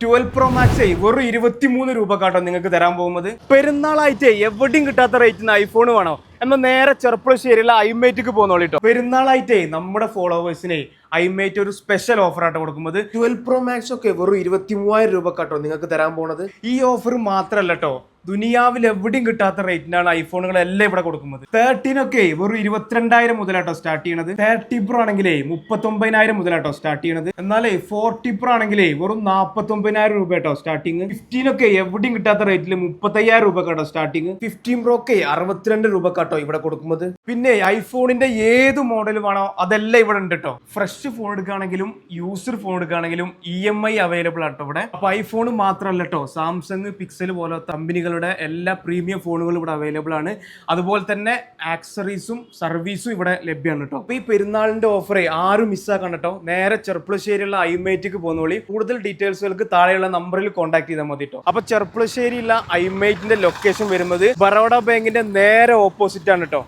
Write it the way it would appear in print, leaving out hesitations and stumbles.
12 Pro Max വെറും 23 രൂപക്കാട്ടോ നിങ്ങൾക്ക് തരാൻ പോകുന്നത്. പെരുന്നാളായിട്ട് എവിടെയും കിട്ടാത്ത റേറ്റിന് ഐഫോൺ വേണോ എന്നാൽ നേരെ ചെറുപ്പുളശ്ശേരിയിലെ ഐമേറ്റിക്ക് പോകുന്നോളിട്ടോ. പെരുന്നാളായിട്ടേ നമ്മുടെ ഫോളോവേഴ്സിനെ ഐമേറ്റ് ഒരു സ്പെഷ്യൽ ഓഫർ ആയിട്ട് കൊടുക്കുന്നത്. 12 Pro Max ഒക്കെ വെറും 23,000 രൂപക്കാട്ടോ നിങ്ങൾക്ക് തരാൻ പോകുന്നത്. ഈ ഓഫർ മാത്രമല്ല കേട്ടോ, ദുനിയാവിൽ എവിടെയും കിട്ടാത്ത റേറ്റിനാണ് ഐഫോണുകളെല്ലാം ഇവിടെ കൊടുക്കുന്നത്. 13 ഒക്കെ വെറും 22,000 മുതലാട്ടോ സ്റ്റാർട്ട് ചെയ്യണത്. 30 Pro ആണെങ്കിലേ 39,000 മുതലാട്ടോ സ്റ്റാർട്ട് ചെയ്യണത്. എന്നാലേ 40 Pro ആണെങ്കിലേ വെറും 49,000 രൂപ കേട്ടോ സ്റ്റാർട്ടിങ്. 15 ഒക്കെ എവിടെയും കിട്ടാത്ത റേറ്റിൽ 35,000 രൂപ കേട്ടോ സ്റ്റാർട്ടിങ്. 15 Pro ഒക്കെ 62 രൂപ കേട്ടോ ഇവിടെ കൊടുക്കുന്നത്. പിന്നെ ഐഫോണിന്റെ ഏത് മോഡൽ വേണോ അതെല്ലാം ഇവിടെ ഉണ്ട് കേട്ടോ. ഫ്രഷ് ഫോൺ എടുക്കുകയാണെങ്കിലും യൂസ്ഡ് ഫോൺ എടുക്കുകയാണെങ്കിലും EMI അവൈലബിൾ ആട്ടോ ഇവിടെ. അപ്പൊ ഐഫോൺ മാത്രമല്ല കേട്ടോ, സാംസങ്, പിക്സൽ പോലത്തെ കമ്പനികളുടെ എല്ലാ പ്രീമിയം ഫോണുകളും ഇവിടെ അവൈലബിൾ ആണ്. അതുപോലെ തന്നെ ആക്സറീസും സർവീസും ഇവിടെ ലഭ്യമാണ് കേട്ടോ. അപ്പൊ ഈ പെരുന്നാളിന്റെ ഓഫർ ആരും മിസ്സാക്കാൻ കേട്ടോ. നേരെ ചെറുപ്പുളശ്ശേരിയുള്ള ഐമേറ്റിക്ക് പോകുന്നോളി. കൂടുതൽ ഡീറ്റെയിൽസുകൾക്ക് താഴെയുള്ള നമ്പറിൽ കോൺടാക്ട് ചെയ്താൽ മതി കേട്ടോ. അപ്പൊ ചെറുപ്പുളശ്ശേരിയുള്ള ഐമേറ്റിന്റെ ലൊക്കേഷൻ വരുന്നത് ബറോഡ ബാങ്കിന്റെ നേരെ ഓപ്പോസിറ്റ് ആണ് കേട്ടോ.